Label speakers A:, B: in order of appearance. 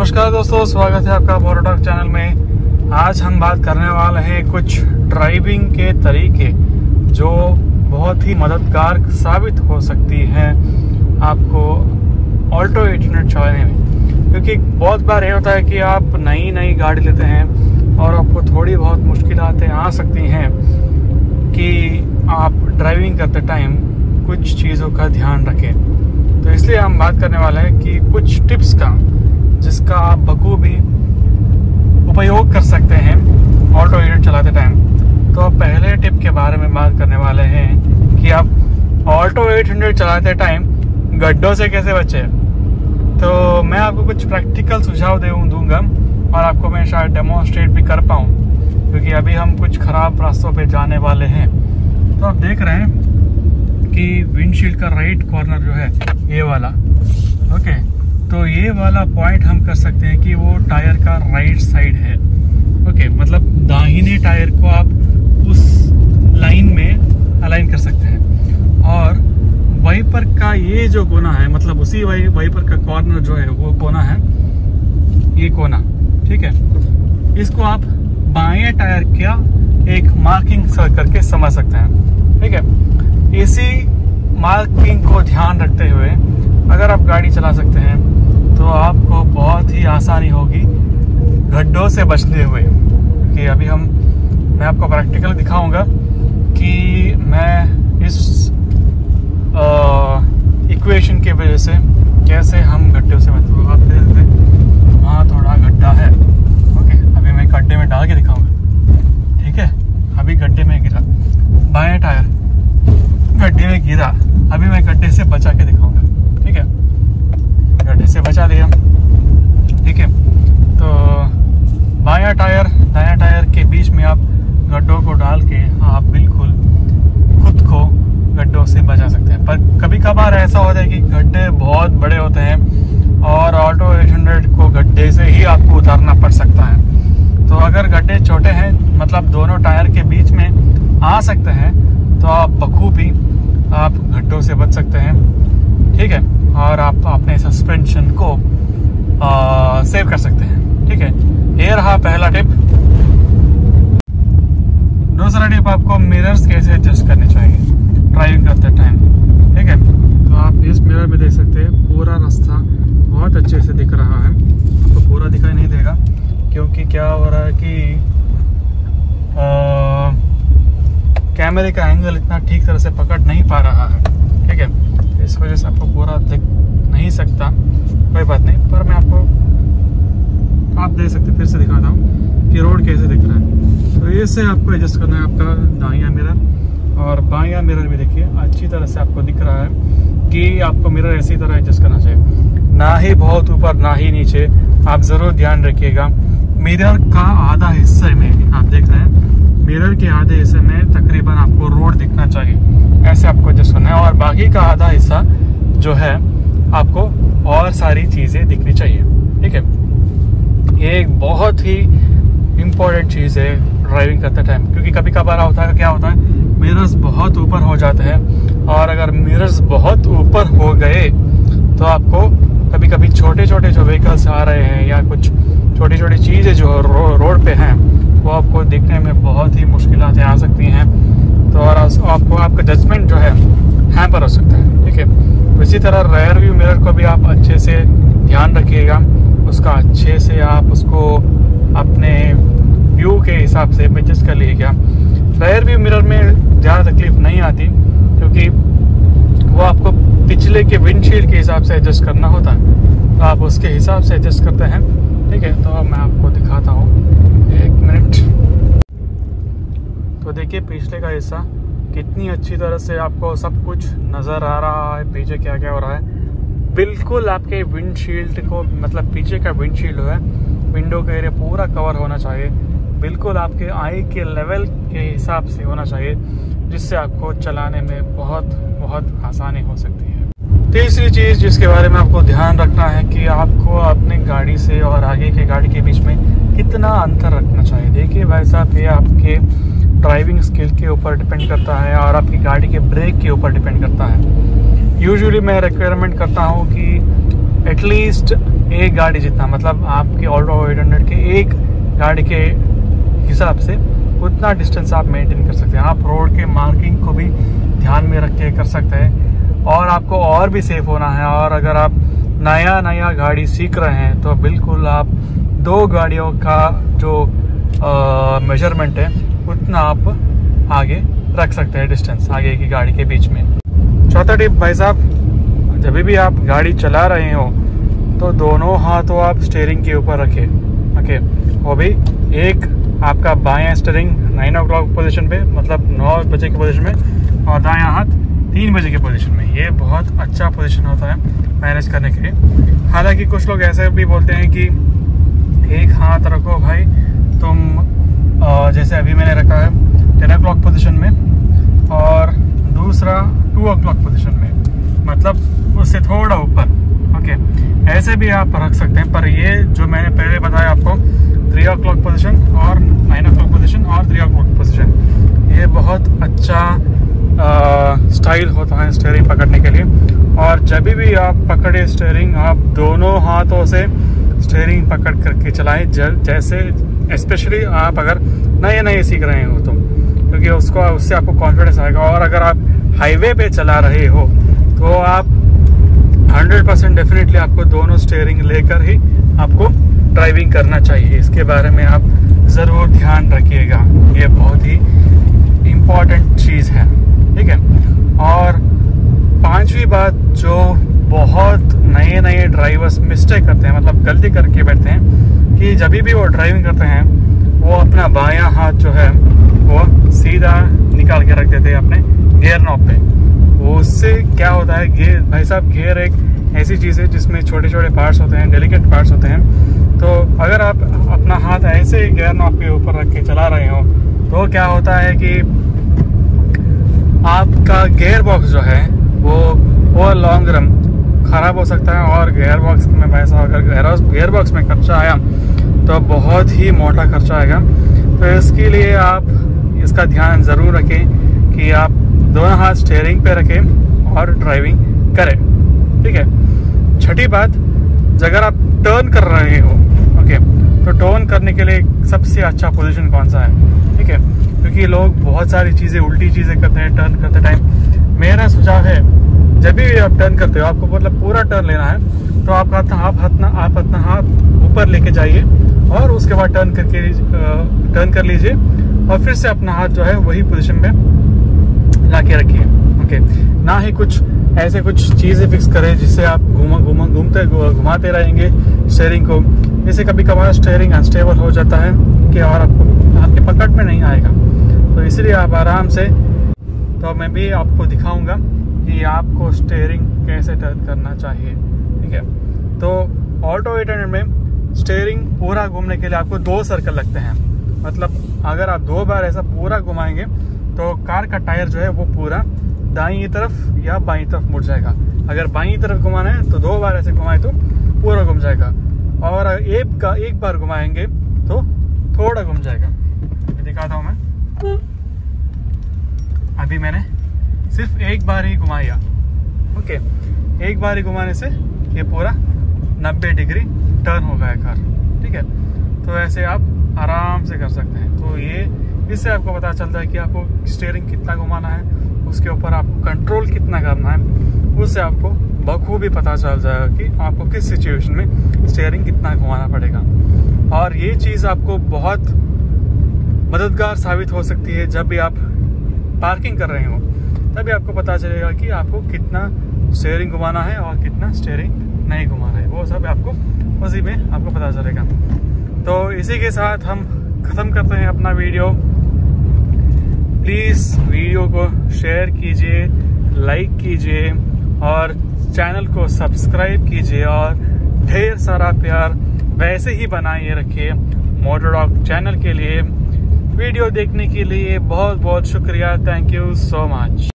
A: नमस्कार दोस्तों, स्वागत है आपका मोटोटॉक चैनल में। आज हम बात करने वाले हैं कुछ ड्राइविंग के तरीके जो बहुत ही मददगार साबित हो सकती हैं आपको ऑल्टो 800 चलाने में। क्योंकि बहुत बार ये होता है कि आप नई गाड़ी लेते हैं और आपको थोड़ी बहुत मुश्किलातें आ सकती हैं कि आप ड्राइविंग करते टाइम कुछ चीज़ों का ध्यान रखें। तो इसलिए हम बात करने वाले हैं कि कुछ टिप्स का जिसका आप बखूबी उपयोग कर सकते हैं ऑल्टो 800 चलाते टाइम। तो अब पहले टिप के बारे में बात करने वाले हैं कि आप ऑल्टो 800 चलाते टाइम गड्ढों से कैसे बचें। तो मैं आपको कुछ प्रैक्टिकल सुझाव दूंगा और आपको मैं शायद डेमोन्स्ट्रेट भी कर पाऊँ, क्योंकि अभी हम कुछ ख़राब रास्तों पे जाने वाले हैं। तो आप देख रहे हैं कि विंडशील्ड का राइट कॉर्नर जो है ये वाला, ओके, तो ये वाला पॉइंट हम कर सकते हैं कि वो टायर का राइट साइड है। ओके, मतलब दाहिने टायर को आप उस लाइन में अलाइन कर सकते हैं। और वाइपर का ये जो कोना है, मतलब उसी वाइपर का कॉर्नर जो है वो कोना है, ये कोना, ठीक है, इसको आप बाएं टायर का एक मार्किंग करके समझ सकते हैं। ठीक है, इसी मार्किंग को ध्यान रखते हुए अगर आप गाड़ी चला सकते हैं तो आपको बहुत ही आसानी होगी गड्ढों से बचते हुए। कि अभी मैं आपको प्रैक्टिकल दिखाऊंगा कि मैं इस इक्वेशन की वजह से कैसे हम गड्ढों से बचते। आप देख सकते हैं वहाँ थोड़ा गड्ढा है। ओके, अभी मैं गड्ढे में डाल के दिखाऊंगा। ठीक है, अभी गड्ढे में गिरा, बाएं टायर गड्ढे में गिरा, अभी मैं गड्ढे से बचा के दिखाऊंगा। ठीक है, गड्ढे से बचा दिया। ठीक है, तो बायां टायर दायां टायर के बीच में आप गड्ढों को डाल के आप बिल्कुल खुद को गड्ढों से बचा सकते हैं। पर कभी कभार ऐसा होता है कि गड्ढे बहुत बड़े होते हैं और ऑल्टो 800 को गड्ढे से ही आपको उतारना पड़ सकता है। तो अगर गड्ढे छोटे हैं, मतलब दोनों टायर के बीच में आ सकते हैं, तो आप बखूबी आप गड्ढों से बच सकते हैं। ठीक है, और आप अपने सस्पेंशन को सेव कर सकते हैं। ठीक है, ये रहा पहला टिप। दूसरा टिप, आपको मिरर्स कैसे एडजस्ट करने चाहिए ड्राइविंग करते टाइम। ठीक है, तो आप इस मिरर में देख सकते हैं पूरा रास्ता बहुत अच्छे से दिख रहा है। आपको पूरा दिखाई नहीं देगा क्योंकि क्या हो रहा है कि कैमरे का एंगल इतना ठीक तरह से पकड़ नहीं पा रहा है। ठीक है, इस वजह से आपको पूरा दिख नहीं सकता, कोई बात नहीं। पर मैं आपको आप देख सकते, फिर से दिखाता हूँ कि रोड कैसे दिख रहा है। तो इससे आपको एडजस्ट करना है आपका दायां मिरर, और बायां मिरर भी देखिए अच्छी तरह से आपको दिख रहा है कि आपको मिरर इसी तरह एडजस्ट करना चाहिए, ना ही बहुत ऊपर ना ही नीचे। आप ज़रूर ध्यान रखिएगा मिरर का आधा हिस्से में, आप देख रहे हैं मिरर के आधे हिस्से में तकरीबन आपको रोड दिखना चाहिए, ऐसे आपको एडजस्ट करना है। और बाकी का आधा हिस्सा जो है आपको और सारी चीज़ें दिखनी चाहिए। ठीक है, ये एक बहुत ही इम्पोर्टेंट चीज़ है ड्राइविंग करते टाइम, क्योंकि कभी कभार क्या होता है मिरर्स बहुत ऊपर हो जाते हैं, और अगर मिरर्स बहुत ऊपर हो गए तो आपको कभी कभी छोटे छोटे जो व्हीकल्स आ रहे हैं या कुछ छोटी छोटी चीज़ें जो रोड पे हैं वो आपको देखने में बहुत ही मुश्किलातें आ सकती हैं। तो और आपको आपका जजमेंट जो है हैम्पर हो सकता है। ठीक है, तो इसी तरह रेयर व्यू मिरर को भी आप अच्छे से ध्यान रखिएगा, उसका अच्छे से आप उसको अपने व्यू के हिसाब से एडजस्ट कर लीजिएगा। रेयर व्यू मिरर में ज़्यादा तकलीफ नहीं आती क्योंकि वो आपको पिछले के विंडशील्ड के हिसाब से एडजस्ट करना होता है, तो आप उसके हिसाब से एडजस्ट करते हैं। ठीक है, तो मैं आपको दिखाता हूँ, एक मिनट। तो देखिए पिछले का हिस्सा कितनी अच्छी तरह से आपको सब कुछ नज़र आ रहा है, पीछे क्या क्या हो रहा है। बिल्कुल आपके विंडशील्ड को, मतलब पीछे का विंडशील्ड है, विंडो का एरिया पूरा कवर होना चाहिए, बिल्कुल आपके आई के लेवल के हिसाब से होना चाहिए, जिससे आपको चलाने में बहुत आसानी हो सकती है। तीसरी चीज़ जिसके बारे में आपको ध्यान रखना है कि आपको अपनी गाड़ी से और आगे की गाड़ी के बीच में कितना अंतर रखना चाहिए। देखिए भाई साहब, ये आपके ड्राइविंग स्किल के ऊपर डिपेंड करता है और आपकी गाड़ी के ब्रेक के ऊपर डिपेंड करता है। यूजुअली मैं रिक्वायरमेंट करता हूँ कि एटलीस्ट एक गाड़ी जितना, मतलब आपके ऑल्टो 800 के एक गाड़ी के हिसाब से उतना डिस्टेंस आप मेंटेन कर सकते हैं। आप रोड के मार्किंग को भी ध्यान में रख के कर सकते हैं और आपको और भी सेफ होना है। और अगर आप नया गाड़ी सीख रहे हैं तो बिल्कुल आप 2 गाड़ियों का जो मेजरमेंट है उतना आप आगे रख सकते हैं, डिस्टेंस आगे की गाड़ी के बीच में। चौथा टिप भाई साहब, जब भी आप गाड़ी चला रहे हो तो दोनों हाथों आप स्टीयरिंग के ऊपर रखें। ओके, वो भी एक आपका बायां स्टीयरिंग 9 o'clock पोजीशन पे, मतलब 9 बजे की पोजीशन में, और दायां हाथ 3 बजे की पोजीशन में। ये बहुत अच्छा पोजीशन होता है मैनेज करने के लिए। हालांकि कुछ लोग ऐसे भी बोलते हैं कि एक हाथ रखो भाई तुम, जैसे अभी मैंने रखा है 10 o'clock पोजीशन में और दूसरा 2 o'clock पोजीशन में, मतलब उससे थोड़ा ऊपर। ओके, ऐसे भी आप रख सकते हैं, पर ये जो मैंने पहले बताया आपको 3 o'clock पोजीशन और 9 o'clock पोजीशन और 3 o'clock पोजीशन, ये बहुत अच्छा स्टाइल होता है स्टीयरिंग पकड़ने के लिए। और जब भी आप पकड़े स्टीयरिंग, आप दोनों हाथों से स्टीयरिंग पकड़ करके चलाएं, जैसे स्पेशली आप अगर नए सीख रहे हो तो, क्योंकि उससे आपको कॉन्फिडेंस आएगा। और अगर आप हाईवे पे चला रहे हो तो आप 100% डेफिनेटली आपको दोनों स्टीयरिंग लेकर ही आपको ड्राइविंग करना चाहिए। इसके बारे में आप ज़रूर ध्यान रखिएगा, ये बहुत ही इम्पॉर्टेंट चीज़ है, ठीक है। और 5वीं बात जो बहुत नए ड्राइवर्स मिस्टेक करते हैं, मतलब गलती करके बैठते हैं, कि जब भी वो ड्राइविंग करते हैं वो अपना बायां हाथ जो है वो सीधा निकाल के रख देते हैं अपने गियर नॉब पे। उससे क्या होता है, गियर भाई साहब, गियर एक ऐसी चीज़ है जिसमें छोटे पार्ट्स होते हैं, डेलिकेट पार्ट्स होते हैं। तो अगर आप अपना हाथ ऐसे गियर नॉब के ऊपर रख के चला रहे हो तो क्या होता है कि आपका गियर बॉक्स जो है वो लॉन्ग रन ख़राब हो सकता है। और गियर बॉक्स में भाई साहब, अगर गियर बॉक्स में खर्चा आया तो बहुत ही मोटा खर्चा आएगा। तो इसके लिए आप इसका ध्यान ज़रूर रखें कि आप दोनों हाथ स्टीयरिंग पे रखें और ड्राइविंग करें, ठीक है। 6ठी बात, अगर आप टर्न कर रहे हो, ओके, तो टर्न करने के लिए सबसे अच्छा पोजीशन कौन सा है, ठीक है, क्योंकि लोग बहुत सारी चीज़ें, उल्टी चीज़ें करते हैं टर्न करते टाइम। मेरा सुझाव है, जब भी आप टर्न करते हो, आपको मतलब पूरा टर्न लेना है, तो आप अपना हाथ ऊपर लेके जाइए और उसके बाद टर्न कर लीजिए और फिर से अपना हाथ जो है वही पोजीशन में ला के रखिए। ओके, ना ही कुछ चीज़ें फिक्स करें जिससे आप घुमाते रहेंगे स्टीयरिंग को। जैसे कभी कभार स्टीयरिंग अनस्टेबल हो जाता है कि और आपके पकड़ में नहीं आएगा, तो इसलिए आप आराम से, तो मैं भी आपको दिखाऊंगा कि आपको स्टीयरिंग कैसे टर्न करना चाहिए, ठीक है। तो ऑल्टो 800 में स्टीयरिंग पूरा घूमने के लिए आपको 2 सर्कल लगते हैं। मतलब अगर आप 2 बार ऐसा पूरा घुमाएंगे तो कार का टायर जो है वो पूरा दाईं तरफ या बाईं तरफ मुड़ जाएगा। अगर बाईं तरफ घुमाना है तो 2 बार ऐसे घुमाए तो पूरा घूम जाएगा, और एक बार घुमाएंगे तो थोड़ा घूम जाएगा। दिखाता हूँ मैं, अभी मैंने सिर्फ एक बार ही घुमाया। ओके, एक बार ही घुमाने से ये पूरा 90 डिग्री टर्न हो गया कार, ठीक है। तो ऐसे आप आराम से कर सकते हैं। तो ये इससे आपको पता चलता है कि आपको स्टीयरिंग कितना घुमाना है, उसके ऊपर आपको कंट्रोल कितना करना है। उससे आपको बखूबी पता चल जाएगा कि आपको किस सिचुएशन में स्टीयरिंग कितना घुमाना पड़ेगा। और ये चीज़ आपको बहुत मददगार साबित हो सकती है जब भी आप पार्किंग कर रहे हो, तभी आपको पता चलेगा कि आपको कितना स्टीयरिंग घुमाना है और कितना स्टीयरिंग नहीं घुमाना है। वो सब आपको उसी में आपको पता चलेगा। तो इसी के साथ हम ख़त्म करते हैं अपना वीडियो। प्लीज़ वीडियो को शेयर कीजिए, लाइक कीजिए और चैनल को सब्सक्राइब कीजिए, और ढेर सारा प्यार वैसे ही बनाए रखिए मोटर डॉग चैनल के लिए। वीडियो देखने के लिए बहुत बहुत शुक्रिया। Thank you so much.